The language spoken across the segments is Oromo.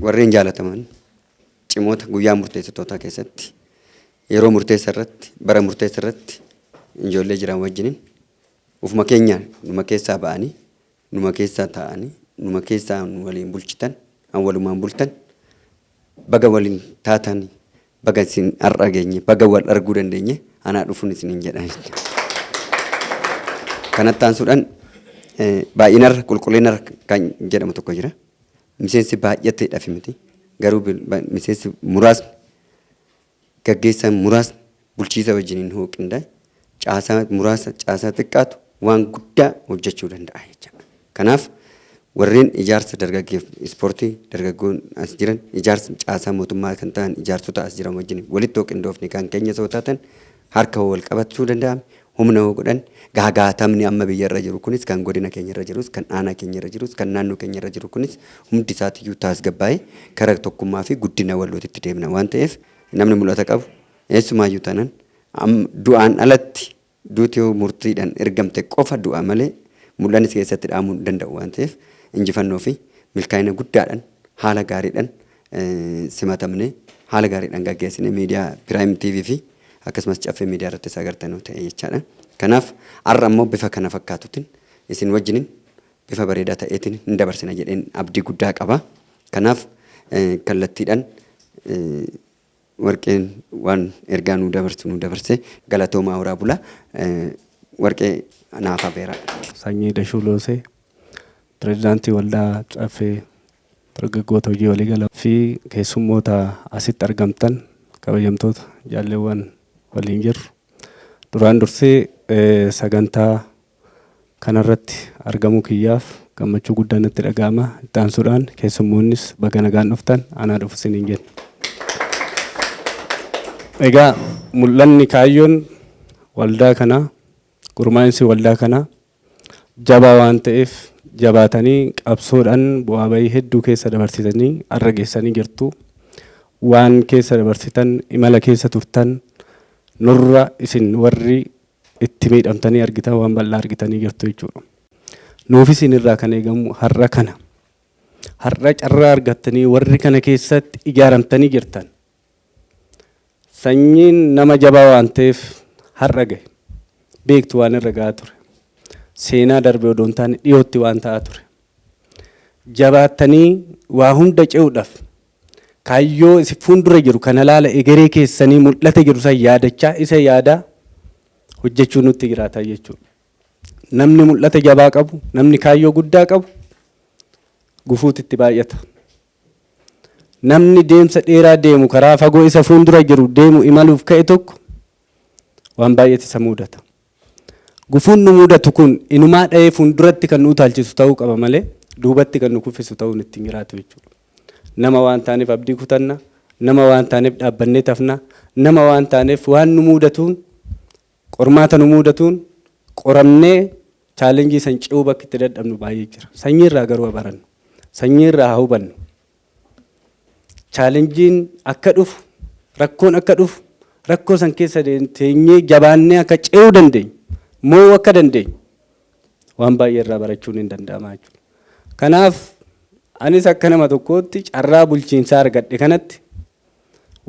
warreen jaalataman cimoota guyyaa murteessitootaa keessatti yeroo murteessa irratti bara murteessa irratti ijoollee jiran wajjiniin ufuma keenyaan numa keessaa ba'anii numa keessaa taa'anii numa keessaa waliin bulchitan an walumaan bultan baga waliin taatan baga isin har'a geenye baga wal arguu dandeenye anaa dhufuun isiniin jedhan. Kanatti aansuudhaan baay'inarra qulqullinarra kan jedhamu tokko jira. Miseensi baay'ateedhaaf miti garuu miseensi muraasni gaggeessan muraasni bulchiisa wajjiniin hoo qindaa'e caasaa muraasa caasaa xiqqaatu waan guddaa hojjechuu danda'a jechuudha. Kanaaf warreen ijaarsa dargaggeef ispoortii dargaggoon as jiran ijaarsa caasaa mootummaa kan ta'an ijaarsota as jiran wajjin walitti hoo qindoofne kan keenya soo taatan harka wal qabachuu danda'ame humna hoo godhan gaagaatamni amma biyya irra jiru kunis kan godina keenya irra jirus kan aanaa keenya irra jirus kan naannoo keenya irra jiru kunis hundi isaatiyyuu tasgabbaa'ee karaa tokkummaa fi guddina wallootitti deemna waan ta'eef namni mul'ata qabu eessumaayyuu tanan du'aan alatti duuti yoo murtiidhaan ergamte qofa du'a malee mul'annis keessatti dhaamuu danda'u waan ta'eef injifannoo fi milkaa'ina guddaadhaan haala gaariidhaan simatamne haala gaariidhaan gaggeessine miidiyaa Prime TV fi akkasumas caffee miidiyaa irratti agartanuu ta'e jechaadha. Kanaaf har'a immoo bifa kana fakkaatutiin isin wajjiniin bifa bareedaa ta'eetiin hin dabarsina jedheen abdii guddaa qaba. Kanaaf kallattiidhaan warqeen waan ergaa nu dabarse galatoomaa horaa bula warqee naafa beera. Sanyii Dashuuloosee pirezidaantii waldaa caffee dargaggoota hojii waliigalaa fi keessummoota asitti argamtan kabajamtoota jaalleewwan waliin jirru. Duraan dursee sagantaa kanarratti argamuu kiyyaaf gammachuu guddaan natti dhaga'ama. Itti aansuudhaan keessummoonnis baga nagaan dhuftan anaa dhufu isiniin jenna. Egaa mul'anni kaayyoon waldaa kanaa gurmaa'insi waldaa kanaa jabaa waan ta'eef jabaatanii qabsoodhaan bu'aa bahii hedduu keessa dabarsitanii har'a geessanii jirtu. Waan keessa dabarsitan imala keessa turtan nurra isin warri itti miidhamtanii argitan waan bal'aa argitanii jirtu jechuudha. Nuuf isinirraa kan eegamu har'a kana. Har'a carraa argattanii warri kana keessatti ijaaramtanii jirtan. Sanyiin nama jabaa waan ta'eef har'a gahe. Beektu waan irra gahaa ture. Seenaa darbe odoon taane dhiyootti waan ta'aa ture. Jabaattanii waa hunda ce'uudhaaf kaayyoo isin fuuldura jiru kana laala egeree keessanii mul'ata jiru san yaadachaa isa yaadaa hojjechuu nutti jiraata jechuudha. Namni mul'ata jabaa qabu, namni kaayyoo guddaa qabu gufuutti itti baay'ata. Namni deemsa dheeraa deemu karaa fagoo isa fuuldura jiru deemu imaluuf ka'e tokko waan baay'eetti isa mudata. Gufuun nu mudatu kun inumaa dha'ee fuulduratti kan nu utaalchisu ta'uu qaba malee duubatti kan nu kuffisu ta'uu nutti hin jiraatu jechuudha. Nama waan taaneef abdii kutanna, nama waan taaneef dhaabbannee tafna, nama waan taaneef waan nu mudatuun qormaata nu mudatuun qoramnee chaalenjii san ce'uu bakki itti dadhabnu baay'ee jira. Sanyiirraa garuu barannu, sanyiirraa haa hubannu. Chaalenjiin akka dhufu, rakkoon akka dhufu, rakkoo san keessa teenyee jabaannee akka ce'uu dandeenyu, moo akka dandeenyu waan baay'ee irraa barachuun hin danda'ama jechuudha. Kanaaf anis akka nama tokkootti carraa bulchiinsaa argadhe kanatti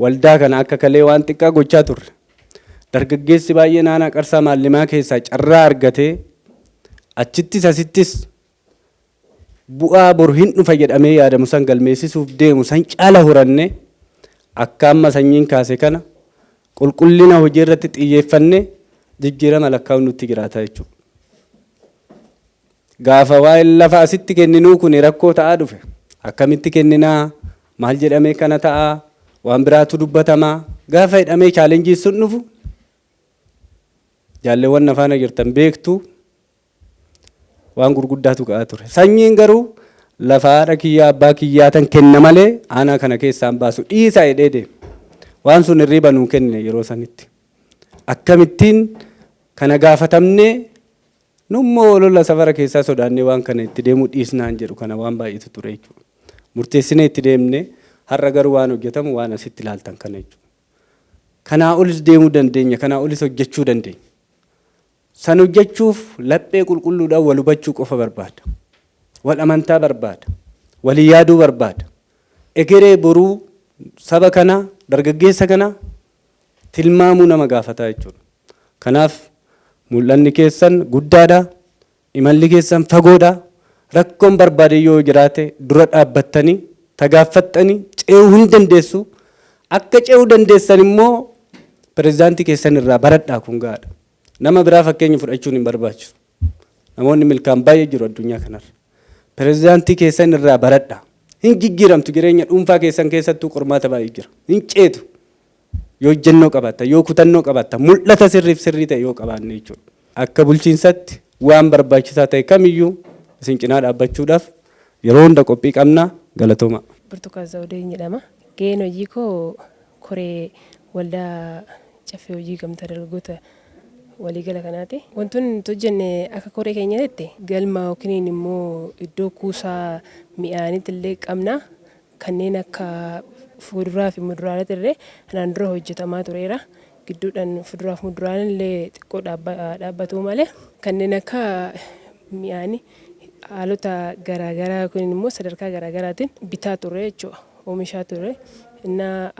waldaa kana akka kalee waan xiqqaa gochaa turre. Dargaggeessi baay'ee naannaa Qarsaa Maallimaa keessaa carraa argatee achittis asittis bu'aa boru hin dhufa jedhamee yaadamu san galmeessisuuf deemu san caala huranne akka amma sanyiin kaase kana qulqullina hojii irratti xiyyeeffanne jijjiirama lakkaa'uun nutti jiraata jechuudha. Gaafa waa'ee lafa asitti kenninuu kun rakkoo ta'aa dhufe akkamitti kenninaa maal jedhamee kana ta'aa waan biraatu dubbatamaa gaafa hidhamee chaalenjii sun dhufu jaalleewwan afaana jirtan beektu waan gurguddaatu ka'aa ture. Sanyiin garuu lafa haadha kiyyaa abbaa kiyyaatan kenna malee aanaa kana keessaan baasu dhiisaa hidhee deema. Waan sun hirriba nuu kenne yeroo sanitti. Akkamittiin kana gaafatamnee nummoo lola safara keessaa sodaannee waan kana itti deemuu dhiisnaan jedhu kana waan baay'eetu ture jechuudha. Murteessinee itti deemnee har'a garuu waan hojjetamu waan asitti ilaaltan kana jechuudha. Kanaa olis deemuu dandeenya, kanaa olis hojjechuu dandeenya. San hojjechuuf laphee qulqulluudhaan wal hubachuu qofa barbaada. Wal amantaa barbaada. Walii yaaduu barbaada. egeree boruu saba kanaa dargaggeessa kanaa tilmaamuu nama gaafataa jechuudha. Kanaaf mul'anni keessan guddaadha, imalli keessan fagoodha. Rakkoon barbaade yoo jiraate dura dhaabbattanii tagaaffattanii ce'uu hin dandeessu. Akka ce'uu dandeessan immoo pirezidaantii keessan irraa baradhaa kun gaadha. Nama biraa fakkeenya fudhachuun hin barbaachisu. Namoonni milkaan baay'ee jiru addunyaa kanarra. Pirezidaantii keessan irraa baradhaa. Hin jijjiiramtu jireenya dhuunfaa keessan keessattuu qormaata baay'ee jira. Hin ceetu. Yoo ejjennoo qabaatta, yoo kutannoo qabaatta, mul'ata sirriif sirrii ta'e yoo qabaanne jechuudha. Akka bulchiinsatti waan barbaachisaa ta'e kamiyyuu isin cinaa dhaabbachuudhaaf yeroo hunda qophii qabnaa. Galatooma. Burtukaan Zawudeen jedhama. Gaheen hojii koo koree waldaa caffee hojii gamtaa dargaggoota waliigala kanaati. Wantoonni nuti hojjenne akka koree keenyaatti galma yookiin immoo iddoo kuusaa mi'aaniitti illee qabna. Kanneen akka fuduraa fi muduraalee illee kanaan dura hojjetamaa tureera. Gidduudhaan fuduraa fi muduraaleen illee xiqqoo dhaabbatuu malee kanneen akka mi'aanii haalota garaagaraa yookiin immoo sadarkaa garaagaraatiin bitaa ture jechuudha. Oomishaa ture.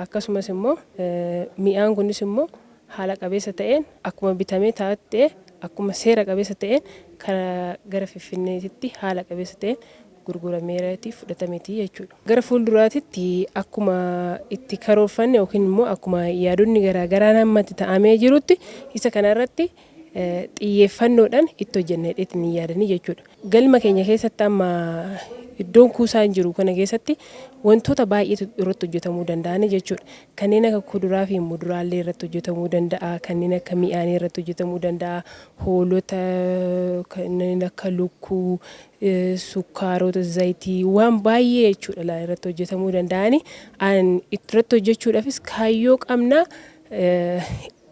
Akkasumas immoo mi'aan kunis immoo haala qabeessa ta'een akkuma bitamee taa'ee akkuma seera qabeessa ta'een gara Finfinneetti haala qabeessa ta'een gurgurameeratii fudhatameetii jechuudha. Gara fuulduraatitti akkuma itti karoorfanne yookiin immoo akkuma yaadonni garaagaraa namatti ta'amee jirutti isa kanarratti xiyyeeffannoodhaan itti hojjennee ni yaadanii jechuudha. Galma keenya keessatti amma iddoon kuusaan jiru kana keessatti wantoota baay'eetu irratti hojjetamuu danda'ani jechuudha. Kanneen akka kuduraa fi muduraalee irratti hojjetamuu danda'a, kanneen akka mi'aanii irratti hojjetamuu danda'a, hoolota kanneen akka lukkuu, sukkaarota, zayitii waan baay'ee jechuudha irratti hojjetamuu danda'ani. Irratti hojjechuudhaafis kaayyoo qabna.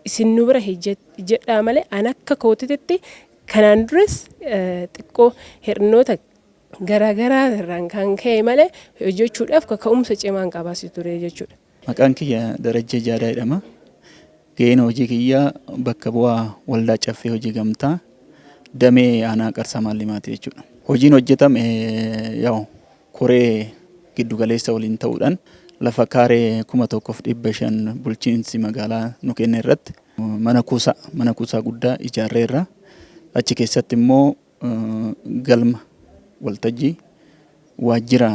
Isin nu bira jedhaa malee an akka kootitti kanaan duras xiqqoo hir'inoota garaagaraa irraan kan ka'e malee hojjechuudhaaf kaka'umsa cimaan qabaasi ture jechuudha. Maqaan kiyya Darajjee Jaadaa jedhama. Gaheen hojii kiyyaa bakka bu'aa waldaa caffee hojii gamtaa damee aanaa Qarsaa Maallimaati jechuudha. Hojiin hojjetame koree giddugaleessa waliin ta'uudhaan lafa kaaree 1,500 bulchiinsi magaalaa nu kenne irratti mana kuusaa guddaa ijaarreerra. Achi keessatti immoo galma waltajjii waajjira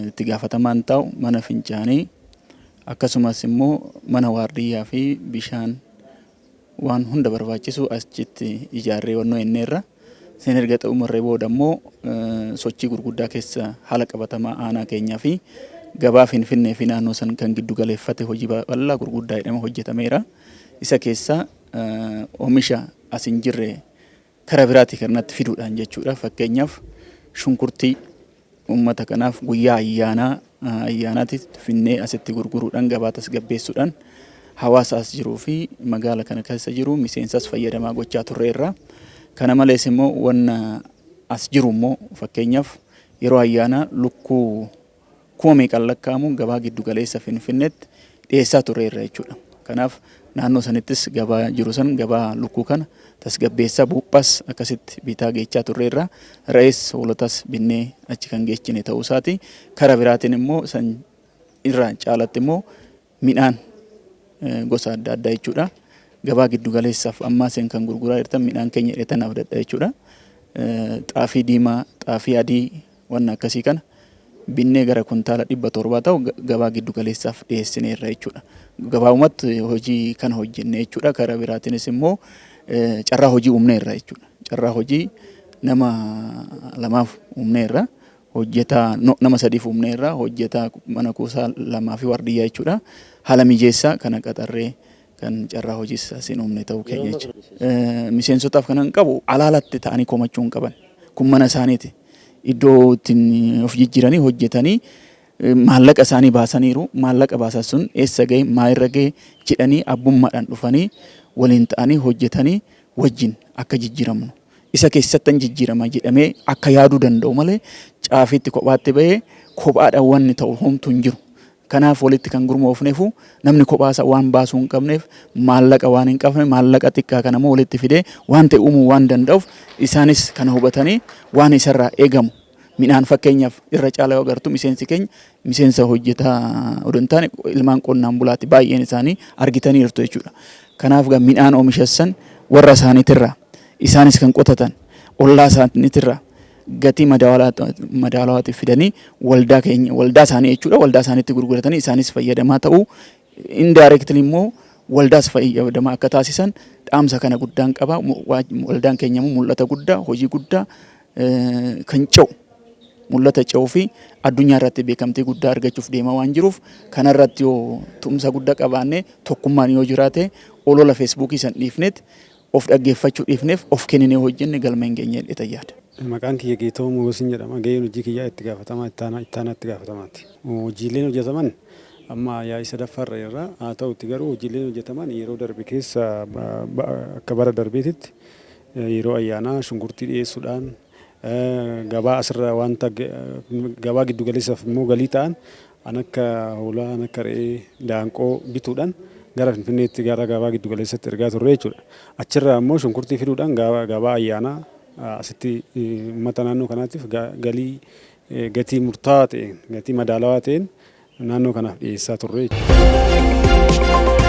itti gaafatamaan ta'u mana fincaanii akkasumas immoo mana waardiyyaa fi bishaan waan hunda barbaachisu achitti ijaarree wannoo inneerra. Sen erga xumuramee booda immoo sochii gurguddaa keessa haala qabatamaa aanaa keenyaa fi gabaa Finfinnee fi naannoo san kan giddu galeeffate hojii bal'aa gurguddaa jedhama hojjetameera. Isa keessa oomisha as hin jirre karaa biraatii kanatti fiduudhaan jechuudha. Fakkeenyaaf shunkurtii uummata kanaaf guyyaa ayyaanaatti finnee asitti gurguruudhaan gabaa tasgabbeessuudhaan hawaasa as jiruu fi magaala kana keessa jiru miseensas fayyadamaa gochaa turreerra. Kana malees immoo wanna as jiru immoo fakkeenyaaf yeroo ayyaanaa lukkuu 1,000 lakkaa'amu gabaa giddu galeessa Finfinneetti dhiyeessaa turreerra jechuudha. Kanaaf naannoo sanittis gabaa jiru san gabaa lukkuu kana tasgabbeessaa buuphaas akkasitti bitaa geechaa turreerra. Re'ees hoolotas binnee achi kan geechine ta'uu isaati. Karaa biraatiin immoo san irraa caalatti immoo midhaan gosa adda addaa jechuudha. Gabaa giddu galeessaaf ammaa sen kan gurguraa jirtan midhaan keenya dheetanaaf dadha jechuudha. Xaafii diimaa, xaafii adii waan akkasii kana binnee gara kuntaala 700 ta'u gabaa giddu galeessaaf dhiyeessineerra jechuudha. Gabaabumatti hojii kana hojjenne jechuudha. Karaa biraatiinis immoo carraa hojii uumneerra jechuudha. Carraa hojii nama 2 uumneerra. Hojjetaa nama 3 uumneerra. Hojjetaa mana kuusaa 2 fi waardiyyaa jechuudha. Haala mijeessaa kana qaxarree kan carraa hojii asiin uumne ta'uu keenya jechuudha. Miseensotaaf kanan qabu alaalatti ta'anii komachuu hin qaban. Kun mana isaaniiti. Iddoo ittiin of jijjiiranii hojjetanii maallaqa isaanii baasaniiru. Maallaqa baasan sun eessa ga'e maalirra ga'e jedhanii abbummaadhaan dhufanii waliin ta'anii hojjetanii wajjin akka jijjiiramnu. Isa keessatti jijjiirama jedhamee akka yaaduu danda'u malee caafiitti kophaatti bahee kophaadhaan wanni ta'u homtuu hin jiru. Kanaaf walitti kan gurmoofneefu namni kophaasa waan baasuu hin qabneef maallaqa waan hin qabne maallaqa xiqqaa kana immoo walitti fidee waan ta'e uumuu waan danda'uuf isaanis kana hubatanii waan isarraa eegamu midhaan fakkeenyaaf irra caalaa yoo agartu miseensi keenya miseensa hojjetaa odoo hin taane ilmaan qonnaan bulaatti baay'een isaanii argitaniirtu jechuudha. Kanaaf midhaan oomishassan warra isaaniitirraa isaanis kan qotatan ollaa isaaniitirraa gatii madaalawaatiif fidanii waldaa isaanii jechuudha waldaa isaaniitti gurguratanii isaanis fayyadamaa ta'uu indirectly immoo waldaas fayyadamaa akka taasisan dhaamsa kana guddaan qaba. Waldaan keenya mul'ata guddaa hojii guddaa kan ce'u mul'ata ce'uu fi addunyaa irratti beekamtii guddaa argachuuf deema waan jiruuf kanarratti yoo tumsa guddaa qabaanne tokkummaan yoo jiraate olola feesbuukii san dhiifneet of dhaggeeffachuu dhiifneef of kenninee hojjenne galma hin geenye jedhee yaada. Maqaan kiyya Geetoo Mogosin jedhama. Gaheen hojii kiyyaa itti gaafatamaa ittaanaatti gaafatamaati. Hojiileen hojjetaman amma yaa'ii sadaffaarra irraa haa ta'utti garuu hojiileen hojjetaman yeroo darbe keessa akka bara darbeetitti yeroo ayyaanaa shunkurtii dhiyeessuudhaan gabaa asirraa wanta gabaa giddu galeessaaf immoo galii ta'an akka hoolaa akka re'ee daanqoo bituudhaan gara Finfinneetti gara gabaa giddu galeessatti ergaa turre jechuudha. Achirraa immoo shunkurtii fiduudhaan gabaa ayyaanaa asitti uummata naannoo kanaatiif galii gatii murtaa'aa ta'een gatii madaalawaa ta'een naannoo kanaaf dhiyeessaa turre jechuudha.